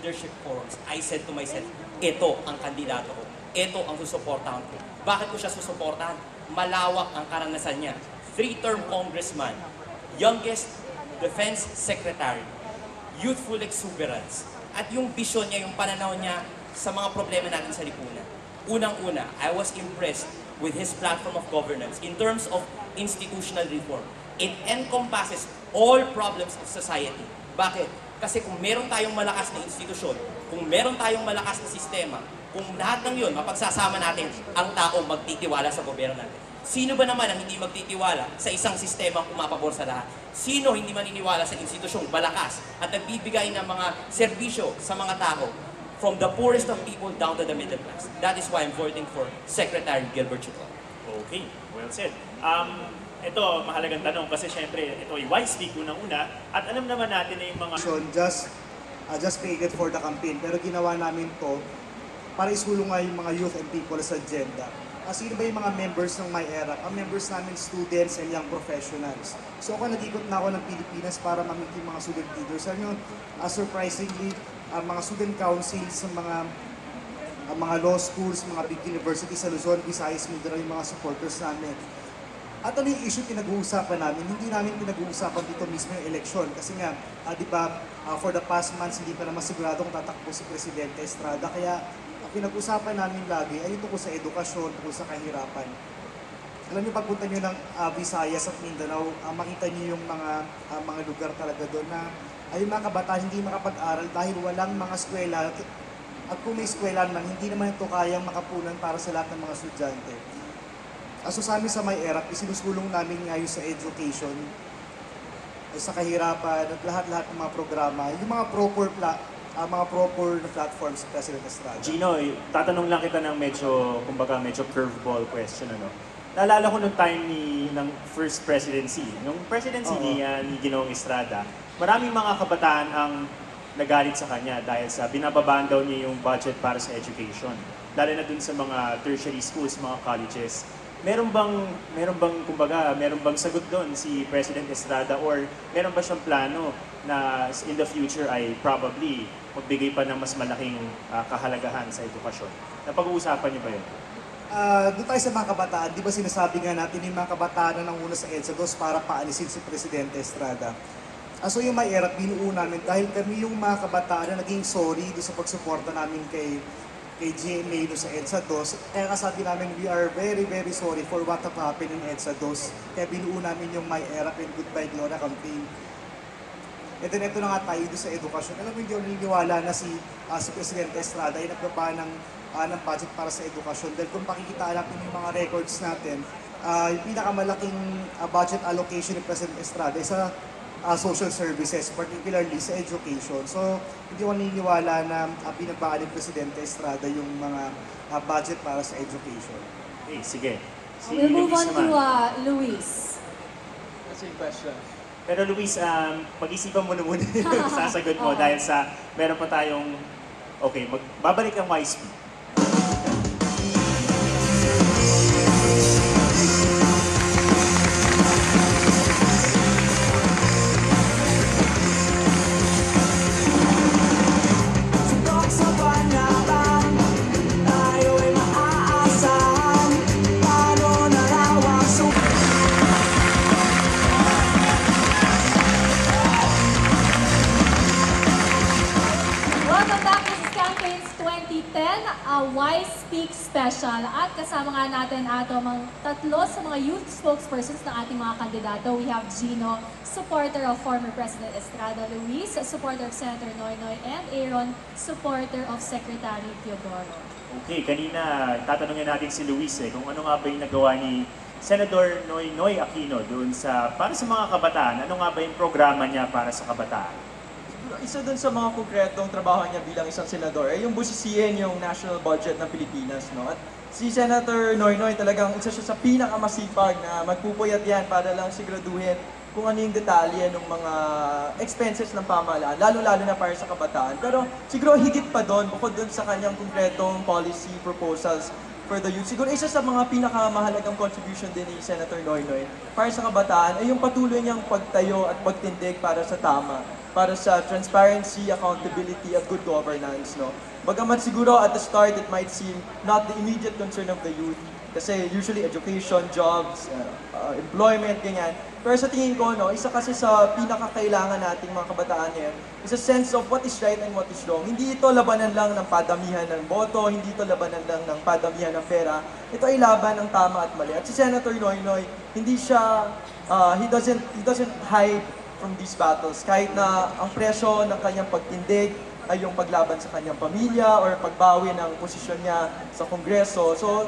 leadership forums, I said to myself, ito ang kandidato ko. Ito ang susuportahan ko. Bakit ko siya susuportahan? Malawak ang karanasan niya. 3-term congressman, youngest defense secretary, youthful exuberance, at yung vision niya, yung pananaw niya sa mga problema natin sa lipunan. Unang-una, I was impressed with his platform of governance in terms of institutional reform. It encompasses all problems of society. Bakit? Kasi kung meron tayong malakas na institusyon, kung meron tayong malakas na sistema, kung lahat ng yun, mapagsasama natin, ang tao magtitiwala sa gobyerno natin. Sino ba naman ang hindi magtitiwala sa isang sistema kung mapabor sa lahat? Sino hindi maniniwala sa institusyong malakas at nagbibigay ng mga serbisyo sa mga tao from the poorest of people down to the middle class? That is why I'm voting for Secretary Gilbert Chicol. Okay, well said. Ito, mahalagang tanong kasi syempre, ito ay wise speak unang-una at alam naman natin na yung mga... Just created for the campaign, pero ginawa namin to para isulong nga yung mga youth and people sa agenda. Sino ba yung mga members ng MyERA? Ang members namin, students and young professionals. So ako nag-ikot na ako ng Pilipinas para ma-meet yung mga student leaders. Alam nyo, surprisingly, mga student councils sa mga law schools, mga big universities sa Luzon, Visayas, Mindanao, yung mga supporters namin. At ano yung issue pinag-uusapan namin? Hindi namin pinag-uusapan dito mismo yung eleksyon. Kasi nga, di ba, for the past months, hindi pa naman siguradong tatakbo si Presidente Estrada. Kaya, ang pinag-usapan namin lagi ay tungkol sa edukasyon, tungkol sa kahirapan. Alam niyo, pagpunta niyo ng Visayas at Mindanao, makita niyo yung mga lugar talaga doon na ay yung mga kabataan hindi makapag-aral dahil walang mga eskwela. At kung may eskwela man, hindi naman ito kayang makapunan para sa lahat ng mga estudyante. So sa amin sa MyERA, isinusulong namin ngayon sa education, sa kahirapan, at lahat-lahat ng mga programa, yung mga proper na platforms sa President Estrada. Gino, tatanong lang kita ng medyo curveball question, ano? Naalala ko nung time ng first presidency, nung presidency ni Ginoong Estrada, maraming mga kabataan ang nagalit sa kanya dahil sa binababaan daw niya yung budget para sa education. Lalo na dun sa mga tertiary schools, mga colleges. Meron bang sagot doon si President Estrada or meron ba siyang plano na in the future ay probably magbigay pa ng mas malaking kahalagahan sa edukasyon? Napag-uusapan niyo ba yun? Doon tayo sa mga kabataan, di ba sinasabi nga natin yung mga kabataan na nanguna sa EDSA 2 para paalisin si Presidente Estrada. So yung MyERA, binuo namin dahil kami yung mga kabataan na naging sorry doon sa pagsuporta namin kay GMA doon sa EDSA 2. Kaya kasabi namin, we are very, very sorry for what have happened in EDSA 2. Kaya binuo namin yung MyERA and Goodbye Gloria campaign. And then ito na nga tayo doon sa edukasyon. Alam mo, hindi ako naniniwala na si Presidente Estrada ay nagbaba ng budget para sa edukasyon. Dahil kung pakikitaan natin yung mga records natin, yung pinakamalaking budget allocation ni President Estrada ay sa social services, particularly sa education. So, hindi ko naniniwala na binabaan ni Presidente Estrada yung mga budget para sa education. Okay, sige. Si We'll move on naman. to Luis. That's your question. Pero Luis, pag-isipan mo na muna yung sasagot mo dahil sa meron pa tayong, okay, babalik ang YSP. Wise Speak Special at kasama nga natin mga tatlo sa mga youth spokespersons ng ating mga kandidato. We have Gino, supporter of former President Estrada; Luis, supporter of Senator Noynoy; and Aaron, supporter of Secretary Teodoro. Okay, kanina tatanungin natin si Luis kung ano nga ba yung nagawa ni Senator Noynoy Aquino doon para sa mga kabataan. Ano nga ba yung programa niya para sa kabataan? Isa dun sa mga konkretong trabaho niya bilang isang senador ay yung busisiin yung national budget ng Pilipinas, no? At si Senator Noynoy talagang isa siya sa pinakamasipag na magpupuyat yan para lang siguraduhin kung ano yung detalye ng mga expenses ng pamahalaan, lalo-lalo na para sa kabataan. Pero siguro higit pa doon, bukod doon sa kanyang konkretong policy proposals for the youth, siguro isa sa mga pinakamahalagang contribution din ni Senator Noynoy para sa kabataan ay yung patuloy niyang pagtayo at pagtindig para sa tama. para sa transparency, accountability, at good governance, no? Bagamat siguro at the start, it might seem not the immediate concern of the youth, kasi usually education, jobs, employment, ganyan. Pero sa tingin ko, no, isa kasi sa pinakakailangan nating mga kabataan ngayon is a sense of what is right and what is wrong. Hindi ito labanan lang ng padamihan ng boto, hindi ito labanan lang ng padamihan ng pera. Ito ay laban ng tama at mali. At si Senator Noynoy, hindi siya, he doesn't hide from these battles. Kahit na ang presyo ng kanyang pagtindig ay yung paglaban sa kanyang pamilya or pagbawi ng posisyon niya sa Kongreso. So,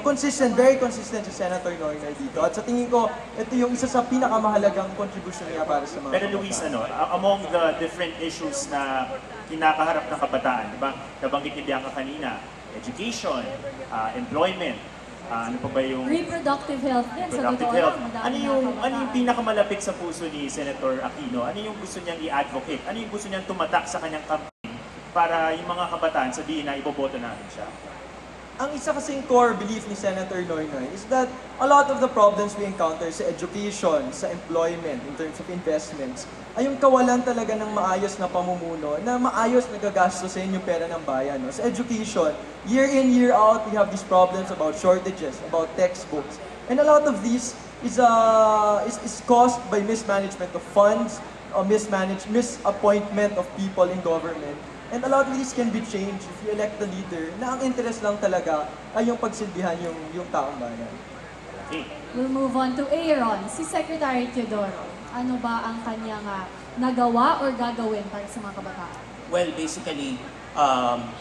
very consistent si Senator Noynoy dito. At sa tingin ko, ito yung isa sa pinakamahalagang contribution niya para sa mga Pero Luis, among the different issues na kinakaharap ng kabataan, di ba? Nabanggit ni Bianca kanina, education, employment, ano pa ba yung Reproductive health din. reproductive Sa totoo health. lang, madami Ano na yung kabataan. pinakamalapit sa puso ni Senator Aquino? Ano yung gusto niyang i-advocate? Ano yung gusto niyang tumatak sa kanyang campaign para yung mga kabataan sabihin na iboboto namin siya? Ang isa kasing core belief ni Senator Noynoy is that a lot of the problems we encounter sa education, sa employment, in terms of investments, ay yung kawalan talaga ng maayos na pamumuno, na maayos na gagastusin yung pera ng bayan. No? Sa education, year in, year out, we have these problems about shortages, about textbooks. And a lot of these is caused by mismanagement of funds, or misappointment of people in government. And a lot of these can be changed if you elect a leader na ang interest lang talaga ay yung pagsilbihan yung taong bayan. Okay. We'll move on to Aaron. Si Secretary Teodoro, ano ba ang kanyang nagawa or gagawin para sa mga kabataan? Well, basically,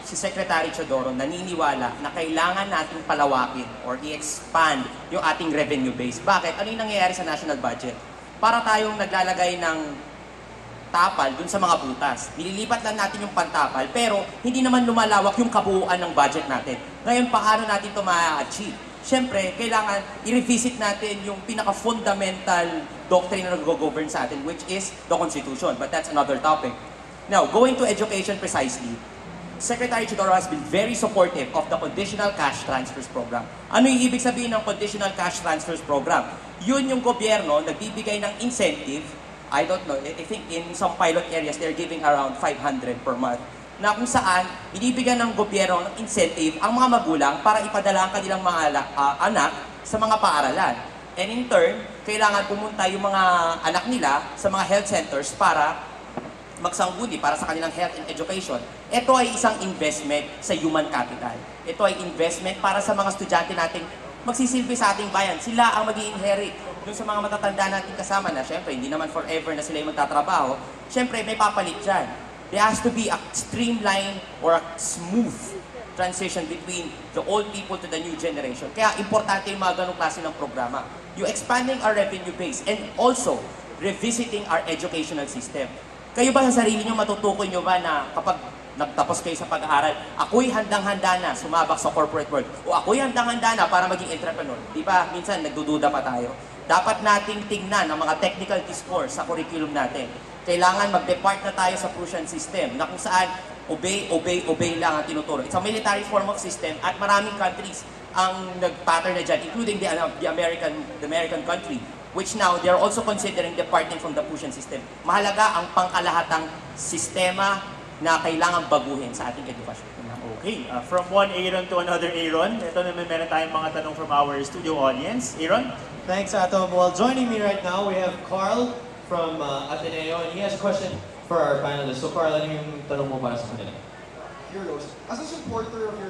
si Secretary Teodoro naniniwala na kailangan nating palawakin or i-expand yung ating revenue base. Bakit? Ano yung nangyayari sa national budget? Para tayong naglalagay ng tapal dun sa mga butas. Nililipat lang natin yung pantapal, pero hindi naman lumalawak yung kabuuan ng budget natin. Ngayon, paano natin ito ma-achieve? Siyempre, kailangan i-revisit natin yung pinaka-fundamental doctrine na nag-govern sa atin, which is the Constitution. But that's another topic. Now, going to education precisely, Secretary Teodoro has been very supportive of the Conditional Cash Transfers Program. Ano yung ibig sabihin ng Conditional Cash Transfers Program? Yun yung gobyerno nagbibigay ng incentive. I don't know, I think in some pilot areas, they're giving around 500 per month. Na kung saan, binibigyan ng gobyerno ng incentive ang mga magulang para ipadala ang kanilang mga anak sa mga paaralan. And in turn, kailangan pumunta yung mga anak nila sa mga health centers para magsangguni para sa kanilang health and education. Ito ay isang investment sa human capital. Ito ay investment para sa mga estudyante nating magsisilbi sa ating bayan. Sila ang mag-i-inherit dun sa mga matatanda natin kasama na, syempre, hindi naman forever na sila yung magtatrabaho. Syempre, may papalit dyan. There has to be a streamline or a smooth transition between the old people to the new generation. Kaya importante yung mga ganong klase ng programa. Yung expanding our revenue base and also revisiting our educational system. Kayo ba sa sarili nyo, matutukoy nyo ba na kapag nagtapos kayo sa pag-aaral, ako'y handang-handa na sumabak sa corporate world o ako'y handang-handa na para maging entrepreneur? Di ba? Minsan nagdududa pa tayo. Dapat nating tingnan ang mga technical discourse sa curriculum natin. Kailangan mag-depart na tayo sa Prussian system na kung saan obey lang ang tinuturo. It's a military form of system at maraming countries ang nag-pattern na dyan, including the American country, which now they're also considering departing from the Prussian system. Mahalaga ang pangkalahatang sistema na kailangan baguhin sa ating edukasyon. Okay, from one Aaron to another Aaron. Ito naman meron tayong mga tanong from our studio audience. Aaron? Thanks, Atom. Well, joining me right now, we have Carl from Ateneo, and he has a question for our panelists. So, Carl, ano yung tanong mo para sa kanila? Curious, as a supporter of your